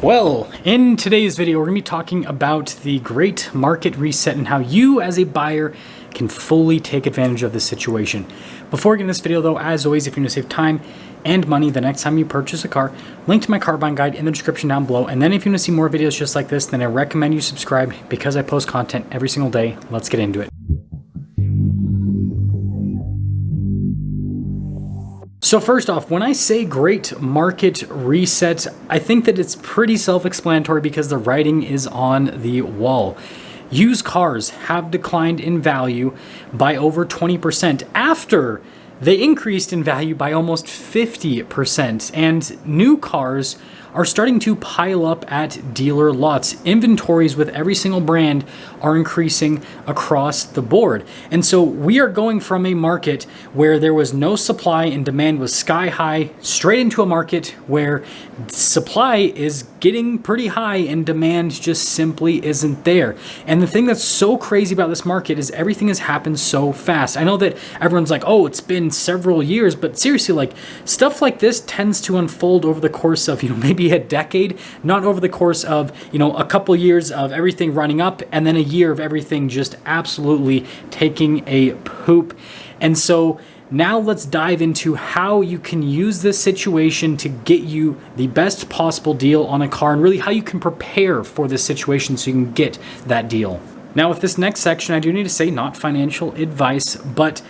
Well, in today's video, we're going to be talking about the great market reset and how you as a buyer can fully take advantage of this situation. Before getting this video though, as always, if you're going to save time and money the next time you purchase a car, link to my car buying guide in the description down below. And then if you want to see more videos just like this, then I recommend you subscribe because I post content every single day. Let's get into it. So first off, when I say great market reset, I think that it's pretty self-explanatory because the writing is on the wall. Used cars have declined in value by over 20% after they increased in value by almost 50%, and new cars are starting to pile up at dealer lots. Inventories with every single brand are increasing across the board. And so we are going from a market where there was no supply and demand was sky high straight into a market where supply is getting pretty high and demand just simply isn't there. And the thing that's so crazy about this market is everything has happened so fast. I know that everyone's like, oh, it's been several years, but seriously, like stuff like this tends to unfold over the course of, maybe a decade, not over the course of, a couple years of everything running up and then a year of everything just absolutely taking a poop. And so now let's dive into how you can use this situation to get you the best possible deal on a car and really how you can prepare for this situation so you can get that deal. Now with this next section, I do need to say not financial advice, but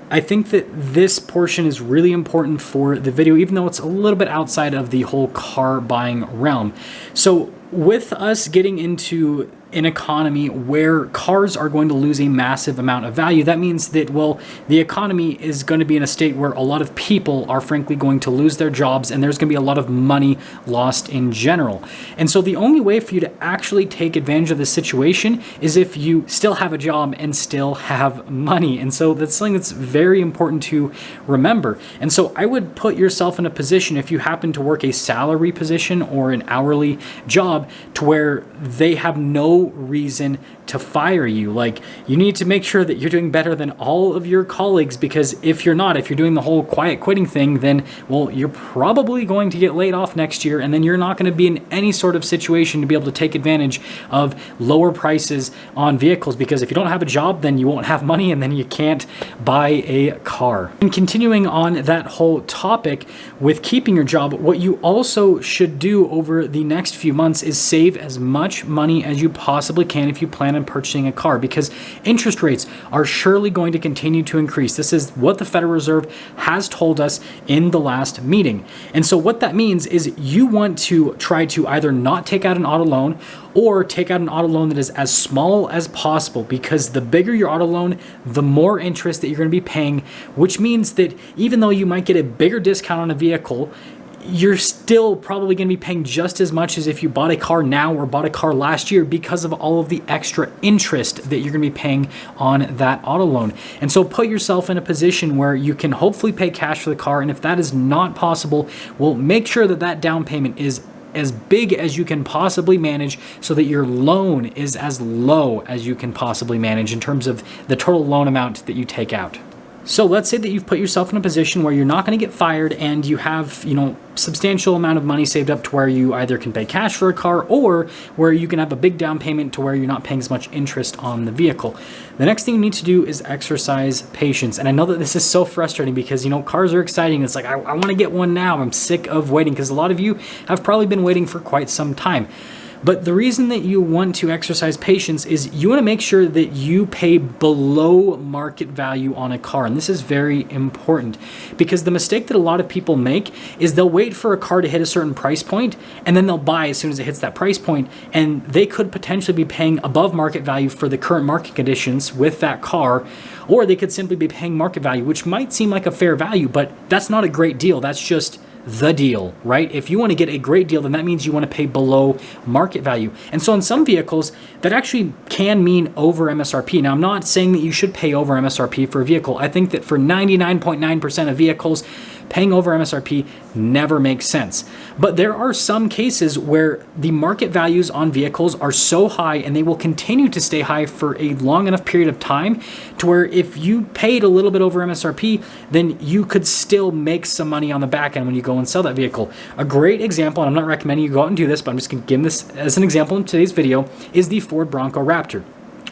I think that this portion is really important for the video, even though it's a little bit outside of the whole car buying realm. So with us getting into an economy where cars are going to lose a massive amount of value, that means that, well, the economy is going to be in a state where a lot of people are frankly going to lose their jobs and there's going to be a lot of money lost in general. And so the only way for you to actually take advantage of this situation is if you still have a job and still have money. And so that's something that's very important to remember. And so I would put yourself in a position, if you happen to work a salary position or an hourly job, to where they have no reason to fire you. Like, you need to make sure that you're doing better than all of your colleagues, because if you're not, if you're doing the whole quiet quitting thing, then, well, you're probably going to get laid off next year, and then you're not going to be in any sort of situation to be able to take advantage of lower prices on vehicles, because if you don't have a job, then you won't have money, and then you can't buy a car. And continuing on that whole topic with keeping your job, what you also should do over the next few months is save as much money as you possibly can if you plan on purchasing a car, because interest rates are surely going to continue to increase. This is what the Federal Reserve has told us in the last meeting. And so what that means is you want to try to either not take out an auto loan or take out an auto loan that is as small as possible, because the bigger your auto loan, the more interest that you're going to be paying, which means that even though you might get a bigger discount on a vehicle, you're still probably going to be paying just as much as if you bought a car now or bought a car last year, because of all of the extra interest that you're going to be paying on that auto loan. And so put yourself in a position where you can hopefully pay cash for the car. And if that is not possible, well, make sure that that down payment is as big as you can possibly manage, so that your loan is as low as you can possibly manage in terms of the total loan amount that you take out. So let's say that you've put yourself in a position where you're not going to get fired and you have, substantial amount of money saved up to where you either can pay cash for a car or where you can have a big down payment to where you're not paying as much interest on the vehicle. The next thing you need to do is exercise patience. And I know that this is so frustrating because, cars are exciting. It's like, I want to get one now. I'm sick of waiting, because a lot of you have probably been waiting for quite some time. But the reason that you want to exercise patience is you want to make sure that you pay below market value on a car. And this is very important, because the mistake that a lot of people make is they'll wait for a car to hit a certain price point and then they'll buy as soon as it hits that price point. And they could potentially be paying above market value for the current market conditions with that car, or they could simply be paying market value, which might seem like a fair value, but that's not a great deal. That's just the deal, right? If you want to get a great deal, then that means you want to pay below market value. And so in some vehicles, that actually can mean over MSRP. Now, I'm not saying that you should pay over MSRP for a vehicle. I think that for 99.9% of vehicles, paying over MSRP never makes sense. But there are some cases where the market values on vehicles are so high and they will continue to stay high for a long enough period of time to where if you paid a little bit over MSRP, then you could still make some money on the back end when you go and sell that vehicle. A great example, and I'm not recommending you go out and do this, but I'm just going to give this as an example in today's video, is the Ford Bronco Raptor.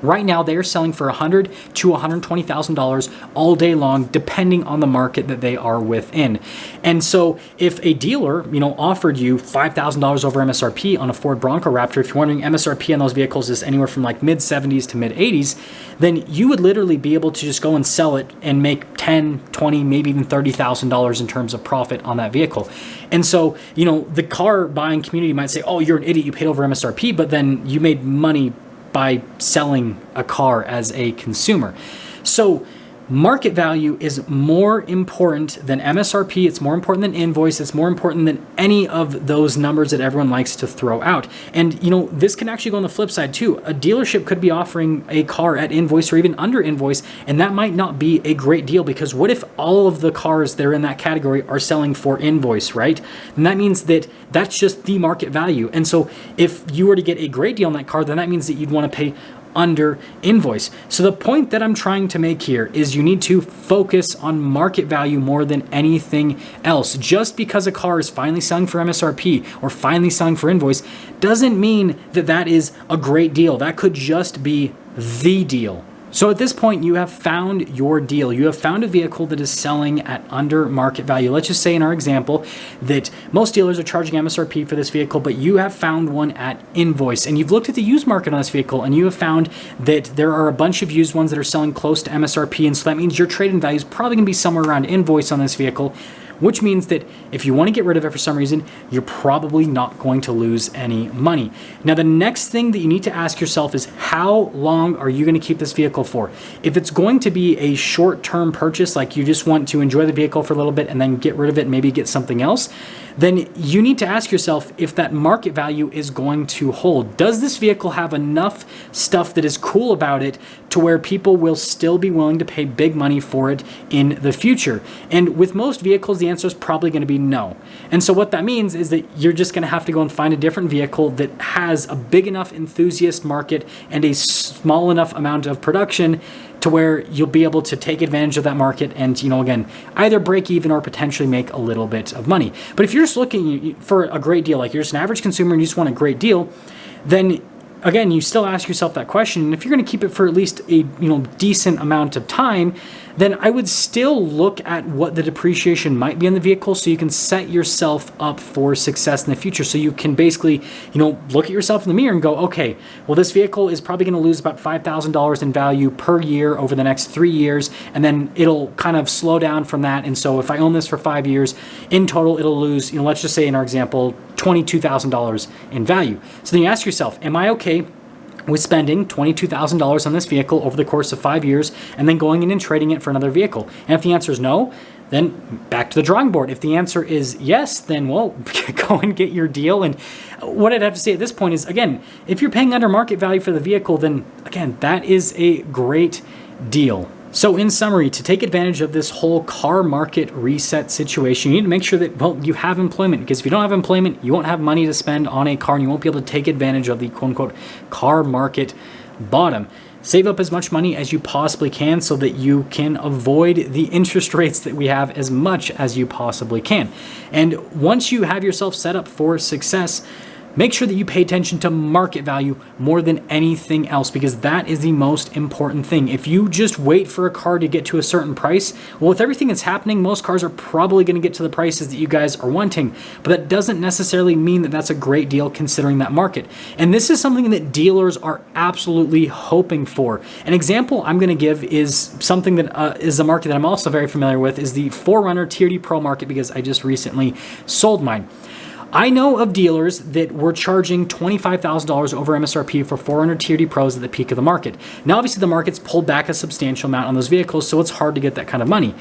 Right now, they are selling for $100,000 to $120,000 all day long, depending on the market that they are within. And so, if a dealer, offered you $5,000 over MSRP on a Ford Bronco Raptor, if you're wondering, MSRP on those vehicles is anywhere from like mid 70s to mid 80s, then you would literally be able to just go and sell it and make $10,000, $20,000, maybe even $30,000 in terms of profit on that vehicle. And so, the car buying community might say, "Oh, you're an idiot, you paid over MSRP," but then you made money by selling a car as a consumer. So market value is more important than MSRP. It's more important than invoice. It's more important than any of those numbers that everyone likes to throw out. And this can actually go on the flip side too. A dealership could be offering a car at invoice or even under invoice, and that might not be a great deal, because what if all of the cars that are in that category are selling for invoice, right? And that means that that's just the market value. And so if you were to get a great deal on that car, then that means that you'd want to pay under invoice. So the point that I'm trying to make here is you need to focus on market value more than anything else. Just because a car is finally selling for MSRP or finally selling for invoice doesn't mean that that is a great deal. That could just be the deal. So at this point, you have found your deal. You have found a vehicle that is selling at under market value. Let's just say in our example that most dealers are charging MSRP for this vehicle, but you have found one at invoice. And you've looked at the used market on this vehicle, and you have found that there are a bunch of used ones that are selling close to MSRP. And so that means your trade-in value is probably going to be somewhere around invoice on this vehicle, which means that if you want to get rid of it for some reason, you're probably not going to lose any money. Now, the next thing that you need to ask yourself is, how long are you going to keep this vehicle for? If it's going to be a short-term purchase, like you just want to enjoy the vehicle for a little bit and then get rid of it and maybe get something else, then you need to ask yourself if that market value is going to hold. Does this vehicle have enough stuff that is cool about it to where people will still be willing to pay big money for it in the future? And with most vehicles, the answer is probably going to be no. And so what that means is that you're just going to have to go and find a different vehicle that has a big enough enthusiast market and a small enough amount of production to where you'll be able to take advantage of that market and, again, either break even or potentially make a little bit of money. But if you're just looking for a great deal, like you're just an average consumer and you just want a great deal, then again, you still ask yourself that question. And if you're going to keep it for at least a decent amount of time, then I would still look at what the depreciation might be in the vehicle so you can set yourself up for success in the future. So you can basically, look at yourself in the mirror and go, okay, well, this vehicle is probably going to lose about $5,000 in value per year over the next 3 years, and then it'll kind of slow down from that. And so if I own this for 5 years, in total, it'll lose, let's just say in our example, $22,000 in value. So then you ask yourself, am I okay with spending $22,000 on this vehicle over the course of 5 years and then going in and trading it for another vehicle? And if the answer is no, then back to the drawing board. If the answer is yes, then well, go and get your deal. And what I'd have to say at this point is, again, if you're paying under market value for the vehicle, then again, that is a great deal. So in summary, to take advantage of this whole car market reset situation, you need to make sure that, well, you have employment, because if you don't have employment, you won't have money to spend on a car and you won't be able to take advantage of the quote unquote car market bottom. Save up as much money as you possibly can so that you can avoid the interest rates that we have as much as you possibly can. And once you have yourself set up for success, make sure that you pay attention to market value more than anything else, because that is the most important thing. If you just wait for a car to get to a certain price, well, with everything that's happening, most cars are probably going to get to the prices that you guys are wanting, but that doesn't necessarily mean that that's a great deal considering that market. And this is something that dealers are absolutely hoping for. An example I'm going to give is something that is a market that I'm also very familiar with, is the 4Runner TRD Pro market, because I just recently sold mine. I know of dealers that were charging $25,000 over MSRP for 400 TRD Pros at the peak of the market. Now, obviously, the market's pulled back a substantial amount on those vehicles, so it's hard to get that kind of money.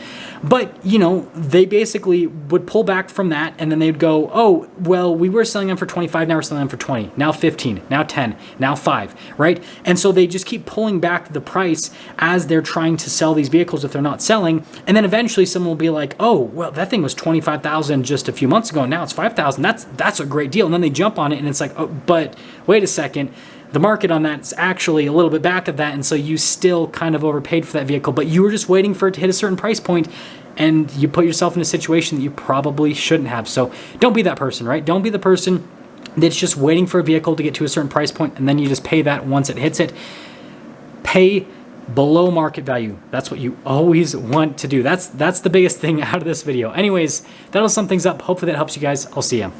But, you know, they basically would pull back from that, and then they'd go, oh, well, we were selling them for 25, now we're selling them for 20, now 15, now 10, now 5, right? And so they just keep pulling back the price as they're trying to sell these vehicles if they're not selling. And then eventually someone will be like, oh, well, that thing was 25,000 just a few months ago, and now it's 5,000. That's a great deal. And then they jump on it, and it's like, oh, but wait a second. The market on that's actually a little bit back of that, and so you still kind of overpaid for that vehicle, but you were just waiting for it to hit a certain price point, and you put yourself in a situation that you probably shouldn't have. So don't be that person, right? Don't be the person that's just waiting for a vehicle to get to a certain price point, and then you just pay that once it hits it. Pay below market value. That's what you always want to do. That's the biggest thing out of this video. Anyways, that'll sum things up. Hopefully that helps you guys. I'll see you.